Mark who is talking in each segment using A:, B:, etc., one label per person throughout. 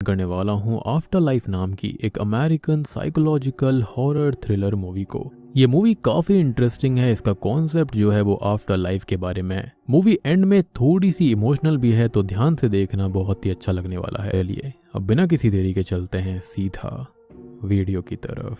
A: करने वाला हूँ आफ्टर लाइफ नाम की एक American psychological horror thriller movie को। ये मूवी काफी इंटरेस्टिंग है। इसका कॉन्सेप्ट जो है वो आफ्टर लाइफ के बारे में है। मूवी एंड में थोड़ी सी इमोशनल भी है, तो ध्यान से देखना, बहुत ही अच्छा लगने वाला है। चलिए अब बिना किसी देरी के चलते हैं सीधा वीडियो की तरफ।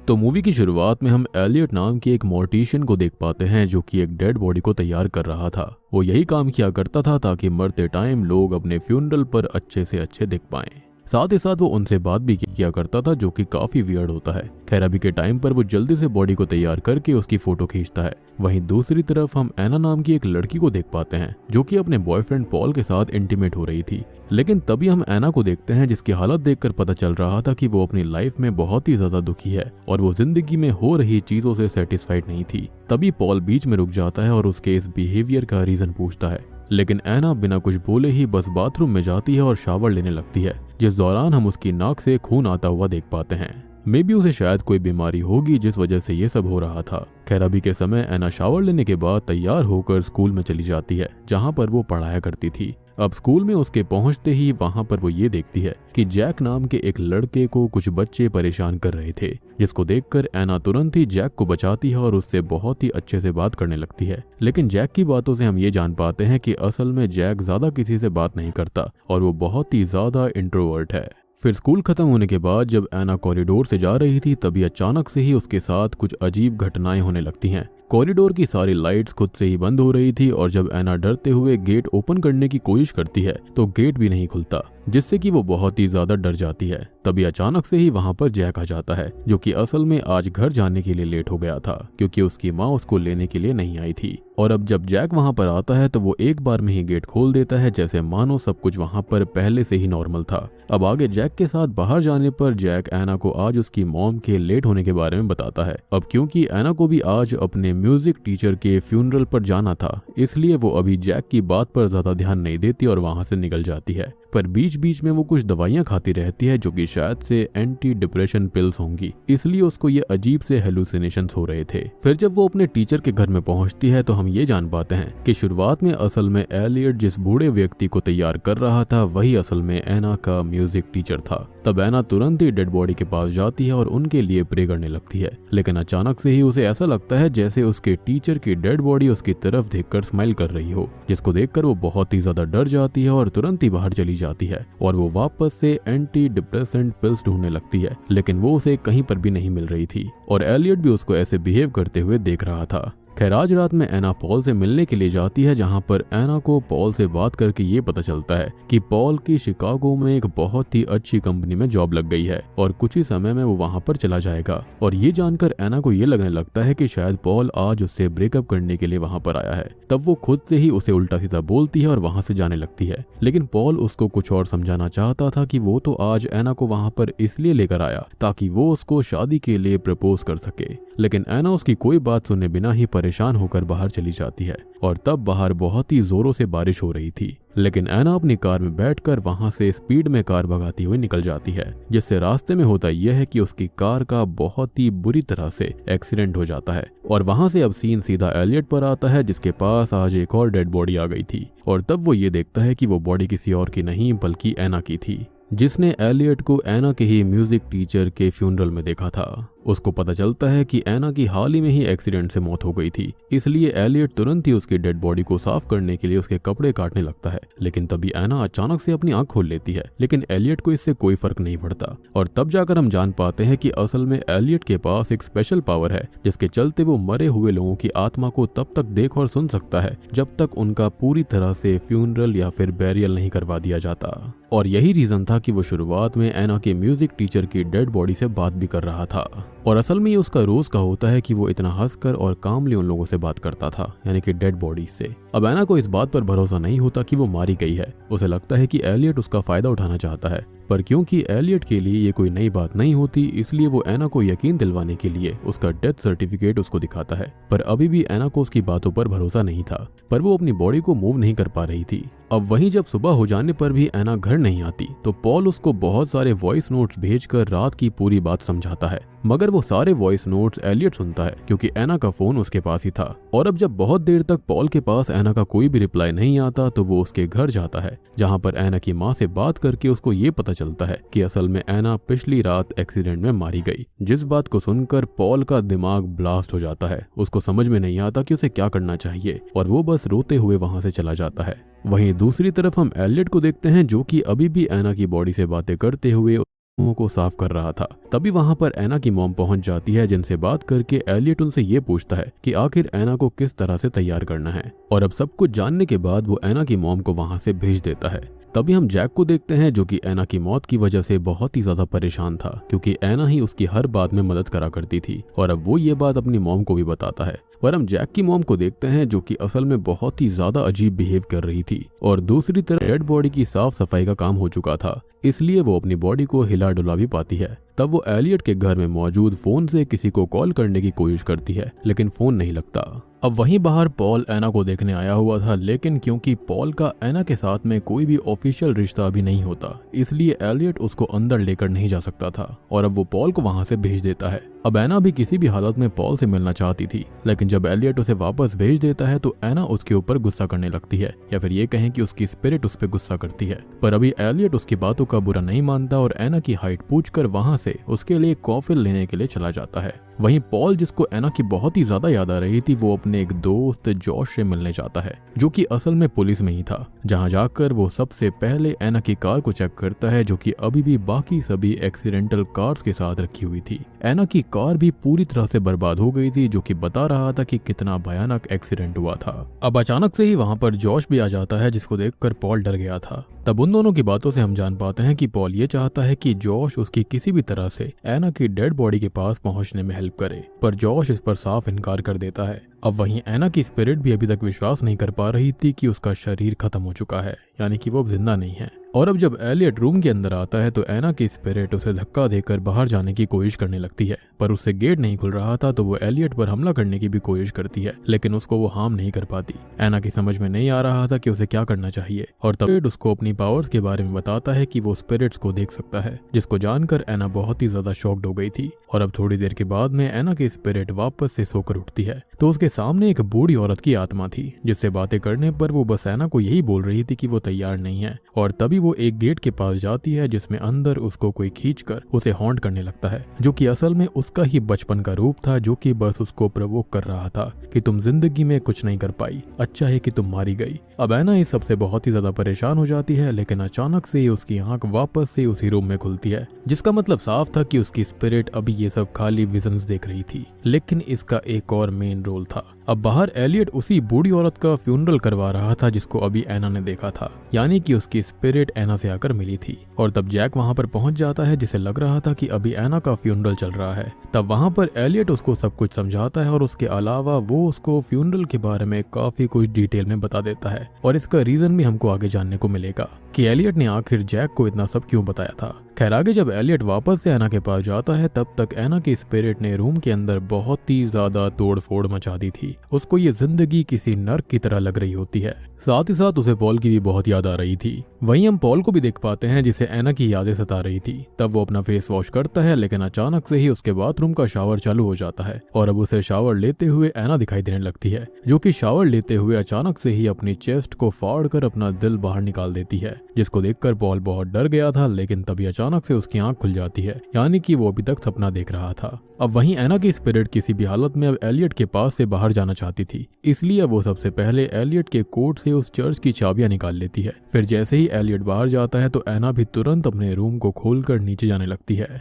A: तो मूवी की शुरुआत में हम एलियट नाम के एक मोर्टिशियन को देख पाते हैं जो कि एक डेड बॉडी को तैयार कर रहा था। वो यही काम किया करता था ताकि मरते टाइम लोग अपने फ्यूनरल पर अच्छे से अच्छे दिख पाएं। साथ ही साथ वो उनसे बात भी किया करता था, जो कि काफी वियर्ड होता है। खैर अभी के टाइम पर वो जल्दी से बॉडी को तैयार करके उसकी फोटो खींचता है। वहीं दूसरी तरफ हम एना नाम की एक लड़की को देख पाते हैं जो कि अपने बॉयफ्रेंड पॉल के साथ इंटीमेट हो रही थी। लेकिन तभी हम एना को देखते हैं जिसकी हालत देखकर पता चल रहा था कि वो अपनी लाइफ में बहुत ही ज्यादा दुखी है और वो जिंदगी में हो रही चीजों से सेटिस्फाइड नहीं थी। तभी पॉल बीच में रुक जाता है और उसके इस बिहेवियर का रीजन पूछता है। लेकिन एना बिना कुछ बोले ही बस बाथरूम में जाती है और शावर लेने लगती है, जिस दौरान हम उसकी नाक से खून आता हुआ देख पाते हैं। मे बी उसे शायद कोई बीमारी होगी जिस वजह से ये सब हो रहा था। खैर अभी के समय एना शावर लेने के बाद तैयार होकर स्कूल में चली जाती है जहाँ पर वो पढ़ाया करती थी। अब स्कूल में उसके पहुंचते ही वहां पर वो ये देखती है कि जैक नाम के एक लड़के को कुछ बच्चे परेशान कर रहे थे, जिसको देखकर एना तुरंत ही जैक को बचाती है और उससे बहुत ही अच्छे से बात करने लगती है। लेकिन जैक की बातों से हम ये जान पाते हैं कि असल में जैक ज्यादा किसी से बात नहीं करता और वो बहुत ही ज्यादा इंट्रोवर्ट है। फिर स्कूल खत्म होने के बाद जब एना कॉरिडोर से जा रही थी तभी अचानक से ही उसके साथ कुछ अजीब घटनाएं होने लगती हैं। कॉरिडोर की सारी लाइट्स खुद से ही बंद हो रही थी और जब एना डरते हुए गेट ओपन करने की कोशिश करती है तो गेट भी नहीं खुलता, जिससे कि वो बहुत ही ज्यादा डर जाती है। तभी अचानक से ही वहां पर जैक आ जाता है, जो कि असल में आज घर जाने के लिए लेट हो गया था क्योंकि उसकी माँ उसको लेने के लिए नहीं आई थी। और अब जब जैक वहां पर आता है तो वो एक बार में ही गेट खोल देता है, जैसे मानो सब कुछ वहां पर पहले से ही नॉर्मल था। अब आगे जैक के साथ बाहर जाने पर जैक एना को आज उसकी मॉम के लेट होने के बारे में बताता है। अब क्योंकि एना को भी आज अपने म्यूजिक टीचर के फ्यूनरल पर जाना था, इसलिए वो अभी जैक की बात पर ज्यादा ध्यान नहीं देती और वहां से निकल जाती है। पर बीच बीच में वो कुछ दवाइयां खाती रहती है जो कि शायद से एंटी डिप्रेशन पिल्स होंगी, इसलिए उसको ये अजीब से हेलुसिनेशंस हो रहे थे। फिर जब वो अपने टीचर के घर में पहुंचती है तो हम ये जान पाते हैं कि शुरुआत में असल में एलियट जिस बूढ़े व्यक्ति को तैयार कर रहा था वही असल में एना का म्यूजिक टीचर था। तब एना तुरंत ही डेड बॉडी के पास जाती है और उनके लिए प्रे करने लगती है। लेकिन अचानक से ही उसे ऐसा लगता है जैसे उसके टीचर की डेड बॉडी उसकी तरफ देखकर स्माइल कर रही हो, जिसको देखकर वो बहुत ही ज्यादा डर जाती है और तुरंत ही बाहर चली जाती है और वो वापस से एंटी डिप्रेसेंट पिल्स ढूंढने लगती है। लेकिन वो उसे कहीं पर भी नहीं मिल रही थी और एलियट भी उसको ऐसे बिहेव करते हुए देख रहा था। खैर आज रात में एना पॉल से मिलने के लिए जाती है, जहां पर एना को पॉल से बात करके ये पता चलता है कि पॉल की शिकागो में एक बहुत ही अच्छी कंपनी में जॉब लग गई है और कुछ ही समय में वो वहां पर चला जाएगा। और ये जानकर एना को ये लगने लगता है कि शायद पॉल आज उससे ब्रेकअप करने के लिए वहां पर आया है। तब वो खुद से ही उसे उल्टा सीधा बोलती है और वहां से जाने लगती है। लेकिन पॉल उसको कुछ और समझाना चाहता था कि वो तो आज एना को वहां पर इसलिए लेकर आया ताकि वो उसको शादी के लिए प्रपोज कर सके। लेकिन एना उसकी कोई बात सुने बिना ही परेशान होकर बाहर चली जाती है और तब बाहर बहुत ही जोरों से बारिश हो रही थी। लेकिन एना अपनी कार में बैठकर वहां से स्पीड में कार भगाती हुई निकल जाती है, जिससे रास्ते में होता यह है कि उसकी कार का बहुत ही बुरी तरह से एक्सीडेंट हो जाता है। और वहां से अब सीन सीधा एलियट पर आता है, जिसके पास आज एक और डेड बॉडी आ गई थी। और तब वो ये देखता है कि वो बॉडी किसी और की नहीं बल्कि एना की थी, जिसने एलियट को एना के ही म्यूजिक टीचर के फ्यूनरल में देखा था। उसको पता चलता है कि एना की हाल ही में ही एक्सीडेंट से मौत हो गई थी, इसलिए एलियट तुरंत ही उसकी डेड बॉडी को साफ करने के लिए उसके कपड़े काटने लगता है। लेकिन तभी एना अचानक से अपनी आंख खोल लेती है, लेकिन एलियट को इससे कोई फर्क नहीं पड़ता। और तब जाकर हम जान पाते हैं कि असल में एलियट के पास एक स्पेशल पावर है, जिसके चलते वो मरे हुए लोगों की आत्मा को तब तक देख और सुन सकता है जब तक उनका पूरी तरह से फ्यूनरल या फिर बैरियल नहीं करवा दिया जाता। और यही रीजन था कि वो शुरुआत में एना के म्यूजिक टीचर की डेड बॉडी से बात भी कर रहा था। और असल में ये उसका रोज का होता है कि वो इतना हंसकर और कामली उन लोगों से बात करता था, यानी कि डेड बॉडीज से। अब एना को इस बात पर भरोसा नहीं होता कि वो मारी गई है। उसे लगता है कि एलियट उसका फायदा उठाना चाहता है, पर क्योंकि एलियट के लिए ये कोई नई बात नहीं होती, इसलिए वो एना को यकीन दिलवाने के लिए उसका डेथ सर्टिफिकेट उसको दिखाता है। पर अभी भी एना को उसकी बातों पर भरोसा नहीं था, पर वो अपनी बॉडी को मूव नहीं कर पा रही थी। अब वहीं जब सुबह हो जाने पर भी एना घर नहीं आती, तो पॉल उसको बहुत सारे वॉइस नोट्स भेजकर रात की पूरी बात समझाता है। मगर वो सारे वॉइस नोट्स एलियट सुनता है क्योंकि एना का फोन उसके पास ही था। और अब जब बहुत देर तक पॉल के पास एना का कोई भी रिप्लाई नहीं आता तो वो उसके घर जाता है, जहाँ पर एना की माँ से बात करके उसको ये पता चलता है कि असल में एना पिछली रात एक्सीडेंट में मारी गई। जिस बात को सुनकर पॉल का दिमाग ब्लास्ट हो जाता है। उसको समझ में नहीं आता कि उसे क्या करना चाहिए और वो बस रोते हुए वहां से चला जाता है। वहीं दूसरी तरफ हम एलियट को देखते हैं, जो कि अभी भी एना की बॉडी से बातें करते हुए को साफ कर रहा था। तभी वहां पर एना की मॉम पहुंच जाती है, जिनसे बात करके एलियट उनसे ये पूछता है कि आखिर एना को किस तरह से तैयार करना है। और अब सब कुछ जानने के बाद वो एना की मॉम को वहां से भेज देता है। तभी हम जैक को देखते हैं, जो कि एना की मौत की वजह से बहुत ही ज्यादा परेशान था, क्योंकि एना ही उसकी हर बात में मदद करा करती थी और अब वो ये बात अपनी मॉम को भी बताता है। पर हम जैक की मॉम को देखते हैं, जो कि असल में बहुत ही ज्यादा अजीब बिहेव कर रही थी और दूसरी तरफ डेड बॉडी की साफ सफाई का काम हो चुका था, इसलिए वो अपनी बॉडी को हिला डुला भी पाती है। तब वो एलियट के घर में मौजूद फोन से किसी को कॉल करने की कोशिश करती है, लेकिन फोन नहीं लगता। अब वहीं बाहर पॉल एना को देखने आया हुआ था, लेकिन क्योंकि पॉल का एना के साथ में कोई भी ऑफिशियल रिश्ता अभी नहीं होता, इसलिए एलियट उसको अंदर लेकर नहीं जा सकता था और अब वो पॉल को वहां से भेज देता है। अब एना भी किसी भी हालत में पॉल से मिलना चाहती थी, लेकिन जब एलियट उसे वापस भेज देता है तो एना उसके ऊपर गुस्सा करने लगती है, या फिर ये कहें कि उसकी स्पिरिट उस पर गुस्सा करती है। पर अभी एलियट उसकी बातों का बुरा नहीं मानता और एना की हाइट पूछकर वहां से उसके लिए कॉफिन लेने के लिए चला जाता है। वहीं पॉल, जिसको एना की बहुत ही ज्यादा याद आ रही थी, वो अपने एक दोस्त जॉश से मिलने जाता है, जो कि असल में पुलिस में ही था। जहां जाकर वो सबसे पहले एना की कार को चेक करता है, जो कि अभी भी बाकी सभी एक्सीडेंटल कार्स के साथ रखी हुई थी। एना की कार भी पूरी तरह से बर्बाद हो गई थी, जो कि बता रहा था कि कितना भयानक एक्सीडेंट हुआ था। अब अचानक से ही वहां पर जॉश भी आ जाता है, जिसको देखकर पॉल डर गया था। तब उन दोनों की बातों से हम जान पाते हैं कि पॉल ये चाहता है कि जॉश उसकी किसी भी तरह से एना की डेड बॉडी के पास पहुंचने में हेल्प करे, पर जॉश इस पर साफ इनकार कर देता है। अब वहीं एना की स्पिरिट भी अभी तक विश्वास नहीं कर पा रही थी कि उसका शरीर खत्म हो चुका है, यानी कि वो अब जिंदा नहीं है। और अब जब एलियट रूम के अंदर आता है तो एना की स्पिरिट उसे धक्का देकर बाहर जाने की कोशिश करने लगती है, पर उससे गेट नहीं खुल रहा था तो वो एलियट पर हमला करने की भी कोशिश करती है, लेकिन उसको वो हार्म नहीं कर पाती। एना की समझ में नहीं आ रहा था कि उसे क्या करना चाहिए और तब उसको अपनी पावर्स के बारे में बताता है कि वो स्पिरिट्स को देख सकता है, जिसको जानकर एना बहुत ही ज्यादा शॉक्ड हो गई थी। और अब थोड़ी देर के बाद में एना की स्पिरिट वापस से सोकर उठती है तो उसके सामने एक बूढ़ी औरत की आत्मा थी, जिससे बातें करने पर वो बस एना को यही बोल रही थी कि वो तैयार नहीं है। और तभी वो एक गेट के पास जाती है, जिसमें अंदर उसको कोई खींचकर उसे हॉन्ट करने लगता है, जो कि असल में उसका ही बचपन का रूप था, जो कि बस उसको प्रवोक कर रहा था कि तुम जिंदगी में कुछ नहीं कर पाई, अच्छा है कि तुम मारी गई। अब एना इस सबसे बहुत ही ज्यादा परेशान हो जाती है, लेकिन अचानक से ही उसकी आंख वापस से उसी रूम में खुलती है, जिसका मतलब साफ था कि उसकी स्पिरिट अभी ये सब खाली विजन्स देख रही थी। लेकिन इसका एक और मेन रोल था। अब बाहर एलियट उसी बूढ़ी औरत का फ्यूनरल करवा रहा था, जिसको अभी एना ने देखा था, यानी कि उसकी स्पिरिट एना से आकर मिली थी। और तब जैक वहां पर पहुंच जाता है, जिसे लग रहा था कि अभी एना का फ्यूनरल चल रहा है। तब वहां पर एलियट उसको सब कुछ समझाता है और उसके अलावा वो उसको फ्यूनरल के बारे में काफी कुछ डिटेल में बता देता है, और इसका रीजन भी हमको आगे जानने को मिलेगा कि एलियट ने आखिर जैक को इतना सब क्यों बताया था। खैर आगे जब एलियट वापस से एना के पास जाता है, तब तक एना की स्पिरिट ने रूम के अंदर बहुत ही ज्यादा तोड़फोड़ मचा दी थी। उसको ये जिंदगी किसी नर्क की तरह लग रही होती है। साथ ही साथ उसे पॉल की भी बहुत याद आ रही थी। वहीं हम पॉल को भी देख पाते हैं, जिसे एना की यादें सता रही थी। तब वो अपना फेस वॉश करता है, लेकिन अचानक से ही उसके बाथरूम का शावर चालू हो जाता है और अब उसे शावर लेते हुए एना दिखाई देने लगती है, जो कि शावर लेते हुए अचानक से ही अपनी चेस्ट को फाड़कर अपना दिल बाहर निकाल देती है, जिसको देखकर पॉल बहुत डर गया था। लेकिन तभी अचानक से उसकी आंख खुल जाती है, यानी कि वो अभी तक सपना देख रहा था। अब वहीं एना की स्पिरिट किसी भी हालत में अब एलियट के पास से बाहर जाना चाहती थी, इसलिए वो सबसे पहले एलियट के कोट से उस चर्च की चाबियां निकाल लेती है। फिर जैसे ही एलियट बाहर जाता है तो एना भी तुरंत अपने रूम को खोलकर नीचे जाने लगती है।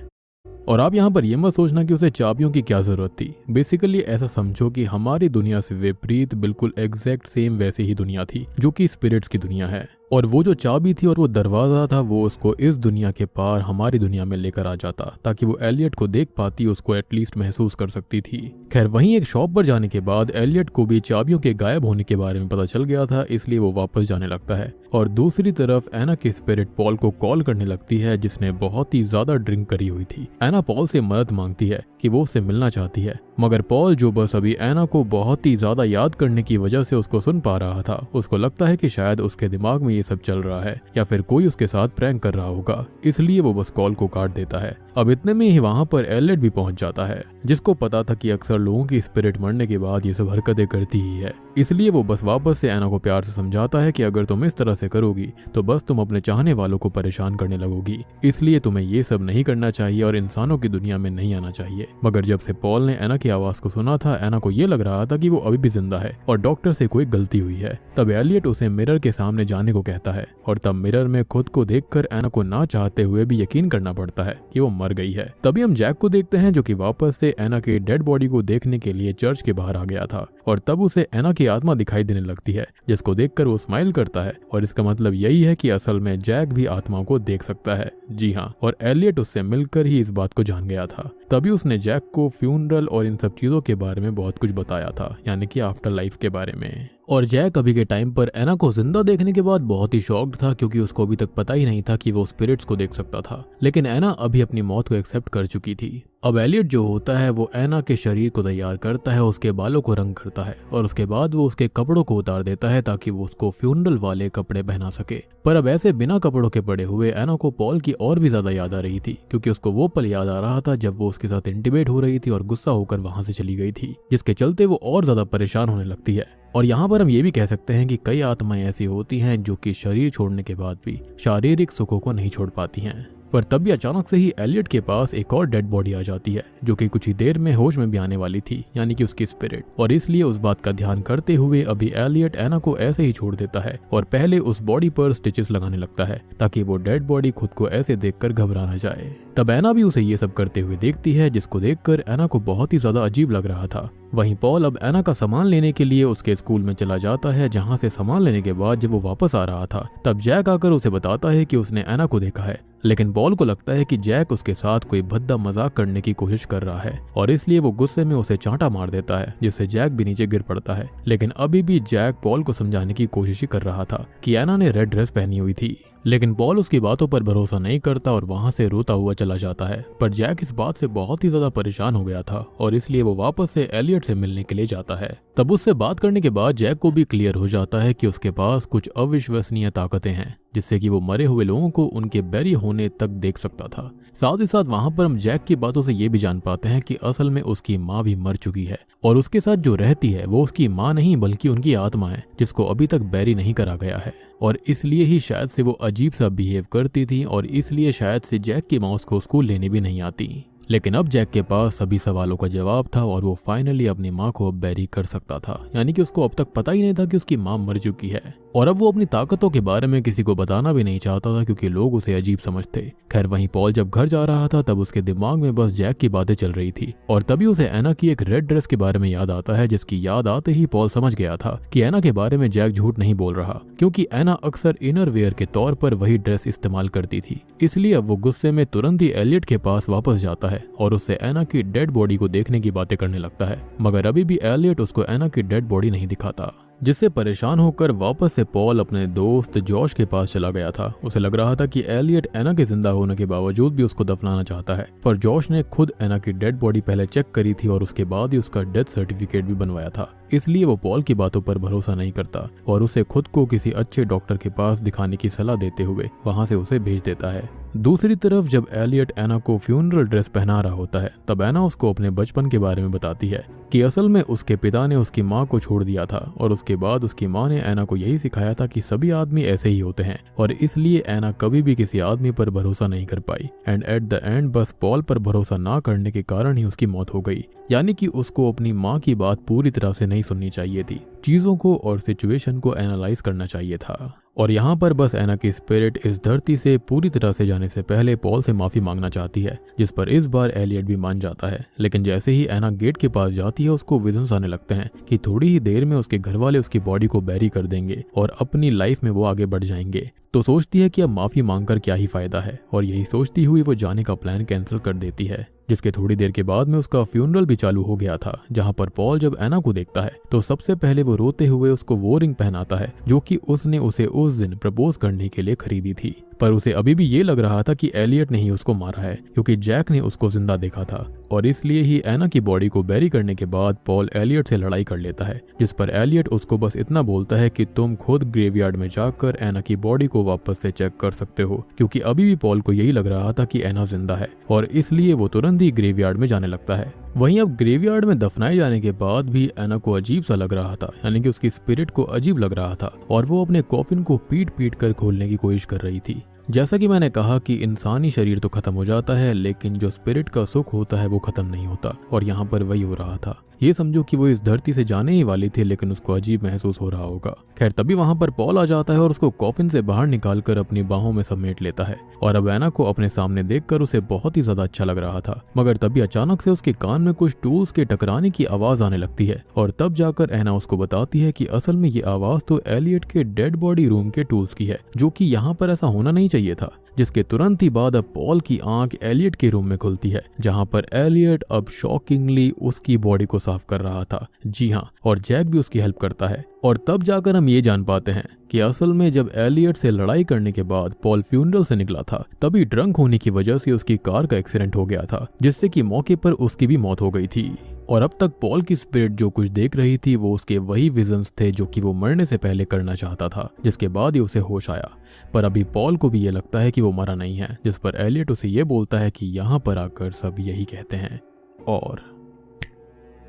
A: और आप यहाँ पर ये मत सोचना कि उसे चाबियों की क्या जरूरत थी। बेसिकली ऐसा समझो कि हमारी दुनिया से विपरीत बिल्कुल एग्जैक्ट सेम वैसी ही दुनिया थी, जो कि स्पिरिट्स की दुनिया है। और वो जो चाबी थी और वो दरवाजा था, वो उसको इस दुनिया के पार हमारी दुनिया में लेकर आ जाता, ताकि वो एलियट को देख पाती, उसको एटलीस्ट महसूस कर सकती थी। खैर वहीं एक शॉप पर जाने के बाद एलियट को भी चाबियों के गायब होने के बारे में पता चल गया था, इसलिए वो वापस जाने लगता है। और दूसरी तरफ एना की स्पिरिट पॉल को कॉल करने लगती है, जिसने बहुत ही ज्यादा ड्रिंक करी हुई थी। एना पॉल से मदद मांगती है कि वो उससे मिलना चाहती है, मगर पॉल, जो बस अभी एना को बहुत ही ज्यादा याद करने की वजह से उसको सुन पा रहा था, उसको लगता है कि शायद उसके दिमाग में ये सब चल रहा है या फिर कोई उसके साथ प्रैंक कर रहा होगा, इसलिए वो बस कॉल को काट देता है। अब इतने में ही वहाँ पर एलियट भी पहुँच जाता है, जिसको पता था कि अक्सर लोगों की स्पिरिट मरने के बाद ये सब हरकतें करती ही है। इसलिए वो बस वापस से एना को प्यार से समझाता है कि अगर तुम इस तरह से करोगी तो बस तुम अपने चाहने वालों को परेशान करने लगोगी, इसलिए तुम्हें ये सब नहीं करना चाहिए और इंसानों की दुनिया में नहीं आना चाहिए। मगर जब से पॉल ने एना की आवाज को सुना था, एना को ये लग रहा था कि वो अभी भी जिंदा है और डॉक्टर से कोई गलती हुई है। तब एलियट उसे मिरर के सामने जाने को कहता है और तब मिरर में खुद को देखकर एना को ना चाहते हुए भी यकीन करना पड़ता है कि वो मर गई है। तभी हम जैक को देखते हैं जो कि वापस से एना के डेड बॉडी को देखने के लिए चर्च के बाहर आ गया था और तब उसे एना की आत्मा दिखाई देने लगती है, जिसको देखकर वो स्माइल करता है और इसका मतलब यही है कि असल में जैक भी आत्माओं को देख सकता है। जी हाँ, और एलियट उससे मिलकर ही इस बात को जान गया था। तभी उसने जैक को फ्यूनरल और इन सब चीजों के बारे में बहुत कुछ बताया था, यानी कि आफ्टर लाइफ के बारे में। और जैक अभी के टाइम पर एना को जिंदा देखने के बाद बहुत ही शॉक्ड था, क्योंकि उसको अभी तक पता ही नहीं था कि वो स्पिरिट्स को देख सकता था। लेकिन एना अभी अपनी मौत को एक्सेप्ट कर चुकी थी। अब एलियट जो होता है वो एना के शरीर को तैयार करता है, उसके बालों को रंग करता है और उसके बाद वो उसके कपड़ों को उतार देता है ताकि वो उसको फ्यूनरल वाले कपड़े पहना सके। पर अब ऐसे बिना कपड़ों के पड़े हुए एना को पॉल की और भी ज्यादा याद आ रही थी, क्योंकि उसको वो पल याद आ रहा था जब वो उसके साथ इंटीमेट हो रही थी और गुस्सा होकर वहां से चली गई थी, जिसके चलते वो और ज्यादा परेशान होने लगती है। और यहाँ पर हम ये भी कह सकते हैं कि कई आत्माएं ऐसी होती हैं जो कि शरीर छोड़ने के बाद भी शारीरिक सुखों को नहीं छोड़ पाती हैं। पर तभी अचानक से ही एलियट के पास एक और डेड बॉडी आ जाती है, जो कि कुछ ही देर में होश में भी आने वाली थी, यानी कि उसकी स्पिरिट। और इसलिए उस बात का ध्यान करते हुए अभी एलियट एना को ऐसे ही छोड़ देता है और पहले उस बॉडी पर स्टिचेस लगाने लगता है ताकि वो डेड बॉडी खुद को ऐसे देखकर घबरा ना जाए। तब एना भी उसे ये सब करते हुए देखती है, जिसको देखकर एना को बहुत ही ज्यादा अजीब लग रहा था। वहीं पॉल अब एना का सामान लेने के लिए उसके स्कूल में चला जाता है, जहां से सामान लेने के बाद जब वो वापस आ रहा था तब जैक आकर उसे बताता है कि उसने एना को देखा है। लेकिन पॉल को लगता है कि जैक उसके साथ कोई भद्दा मजाक करने की कोशिश कर रहा है और इसलिए वो गुस्से में उसे चांटा मार देता है, जिससे जैक भी नीचे गिर पड़ता है। लेकिन अभी भी जैक पॉल को समझाने की कोशिश ही कर रहा था कि एना ने रेड ड्रेस पहनी हुई थी, लेकिन पॉल उसकी बातों पर भरोसा नहीं करता और वहां से रोता हुआ चला जाता है। पर जैक इस बात से बहुत ही ज्यादा परेशान हो गया था और इसलिए वो वापस से एलियट से मिलने के लिए जाता है। तब उससे बात करने के बाद जैक को भी क्लियर हो जाता है कि उसके पास कुछ अविश्वसनीय ताकतें हैं, जिससे कि वो मरे हुए लोगों को उनके बैरी होने तक देख सकता था। साथ ही साथ वहां पर हम जैक की बातों से ये भी जान पाते हैं कि असल में उसकी माँ भी मर चुकी है और उसके साथ जो रहती है वो उसकी माँ नहीं बल्कि उनकी आत्मा है, जिसको अभी तक बैरी नहीं करा गया है। और इसलिए ही शायद से वो अजीब सा बिहेव करती थी और इसलिए शायद से जैक की माँ उसको स्कूल लेने भी नहीं आती। लेकिन अब जैक के पास सभी सवालों का जवाब था और वो फाइनली अपनी माँ को अब बैरी कर सकता था, यानी कि उसको अब तक पता ही नहीं था कि उसकी माँ मर चुकी है। और अब वो अपनी ताकतों के बारे में किसी को बताना भी नहीं चाहता था, क्योंकि लोग उसे अजीब समझते। खैर वहीं पॉल जब घर जा रहा था तब उसके दिमाग में बस जैक की बातें चल रही थी और तभी उसे एना की एक रेड ड्रेस के बारे में याद आता है, जिसकी याद आते ही पॉल समझ गया था कि एना के बारे में जैक झूठ नहीं बोल रहा, क्योंकि एना अक्सर इनर वेयर के तौर पर वही ड्रेस इस्तेमाल करती थी। इसलिए अब वो गुस्से में तुरंत ही एलियट के पास वापस जाता है और उससे एना की डेड बॉडी को देखने की बातें करने लगता है। मगर अभी भी एलियट उसको एना की डेड बॉडी नहीं दिखाता, जिससे परेशान होकर वापस से पॉल अपने दोस्त जॉश के पास चला गया था। उसे लग रहा था कि एलियट एना के जिंदा होने के बावजूद भी उसको दफनाना चाहता है, पर जॉश ने खुद एना की डेड बॉडी पहले चेक करी थी और उसके बाद ही उसका डेथ सर्टिफिकेट भी बनवाया था। इसलिए वो पॉल की बातों पर भरोसा नहीं करता और उसे खुद को किसी अच्छे डॉक्टर के पास दिखाने की सलाह देते हुए वहां से उसे भेज देता है। दूसरी तरफ जब एलियट एना को फ्यूनरल ड्रेस पहना रहा होता है तब एना उसको अपने बचपन के बारे में बताती है कि असल में उसके पिता ने उसकी माँ को छोड़ दिया था और उसके बाद उसकी माँ ने एना को यही सिखाया था कि सभी आदमी ऐसे ही होते हैं और इसलिए एना कभी भी किसी आदमी पर भरोसा नहीं कर पाई एंड एट द एंड बस पॉल पर भरोसा ना करने के कारण ही उसकी मौत हो गई। यानी कि उसको अपनी माँ की बात पूरी तरह से नहीं सुननी चाहिए थी, चीजों को और सिचुएशन को एनालाइज करना चाहिए था। और यहाँ पर बस एना की स्पिरिट इस धरती से पूरी तरह से जाने से पहले पॉल से माफी मांगना चाहती है, जिस पर इस बार एलियट भी मान जाता है। लेकिन जैसे ही एना गेट के पास जाती है उसको विजन्स आने लगते हैं कि थोड़ी ही देर में उसके घर वाले उसकी बॉडी को बैरी कर देंगे और अपनी लाइफ में वो आगे बढ़ जाएंगे। तो सोचती है कि अब माफी मांगकर क्या ही फायदा है और यही सोचती हुई वो जाने का प्लान कैंसिल कर देती है। जिसके थोड़ी देर के बाद में उसका फ्यूनरल भी चालू हो गया था, जहां पर पॉल जब एना को देखता है तो सबसे पहले वो रोते हुए उसको वो रिंग पहनाता है जो कि उसने उसे उस दिन प्रपोज करने के लिए खरीदी थी। पर उसे अभी भी ये लग रहा था कि एलियट ने ही उसको मारा है, क्योंकि जैक ने उसको जिंदा देखा था। और इसलिए ही एना की बॉडी को बैरी करने के बाद पॉल एलियट से लड़ाई कर लेता है, जिस पर एलियट उसको बस इतना बोलता है कि तुम खुद ग्रेवयार्ड में जाकर एना की बॉडी को वापस से चेक कर सकते हो, क्योंकि अभी भी पॉल को यही लग रहा था कि एना जिंदा है, और इसलिए वो तुरंत ही ग्रेवयार्ड में जाने लगता है। वहीं अब ग्रेवयार्ड में दफनाए जाने के बाद भी एना को अजीब सा लग रहा था, यानी कि उसकी स्पिरिट को अजीब लग रहा था, और वो अपने कॉफिन को पीट पीट कर खोलने की कोशिश कर रही थी। जैसा कि मैंने कहा कि इंसानी शरीर तो खत्म हो जाता है, लेकिन जो स्पिरिट का सुख होता है वो खत्म नहीं होता, और यहाँ पर वही हो रहा था। ये समझो कि वो इस धरती से जाने ही वाली थी, लेकिन उसको अजीब महसूस हो रहा होगा। खैर, तभी वहां पर पॉल आ जाता है और उसको कॉफिन से बाहर निकालकर अपनी बाहों में समेट लेता है, और अब एना को अपने सामने देखकर उसे बहुत ही ज्यादा अच्छा लग रहा था। मगर तभी अचानक से उसके कान में कुछ टूल्स के टकराने की आवाज आने लगती है, और तब जाकर एना उसको बताती है कि असल में ये आवाज तो एलियट के डेड बॉडी रूम के टूल्स की है, जो कि यहाँ पर ऐसा होना नहीं चाहिए था। जिसके तुरंत ही बाद अब पॉल की आंख एलियट के रूम में खुलती है, जहां पर एलियट अब शॉकिंगली उसकी बॉडी को साफ कर रहा था। जी हाँ, और जैक भी उसकी हेल्प करता है। और तब जाकर हम ये जान पाते हैं कि असल में जब एलियट से लड़ाई करने के बाद पॉल फ्यूनरल से निकला था, तभी ड्रंक होने की वजह से उसकी कार का एक्सीडेंट हो गया था, जिससे कि मौके पर उसकी भी मौत हो गई थी। और अब तक पॉल की स्पिरिट जो कुछ देख रही थी वो उसके वही विजन्स थे जो कि वो मरने से पहले करना चाहता था, जिसके बाद ही उसे होश आया। पर अभी पॉल को भी ये लगता है कि वो मरा नहीं है, जिस पर एलियट उसे ये बोलता है कि यहाँ पर आकर सब यही कहते हैं। और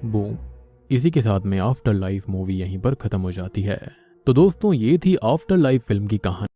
A: बूम, इसी के साथ में आफ्टर लाइफ मूवी यहीं पर खत्म हो जाती है। तो दोस्तों, ये थी आफ्टर लाइफ फिल्म की कहानी।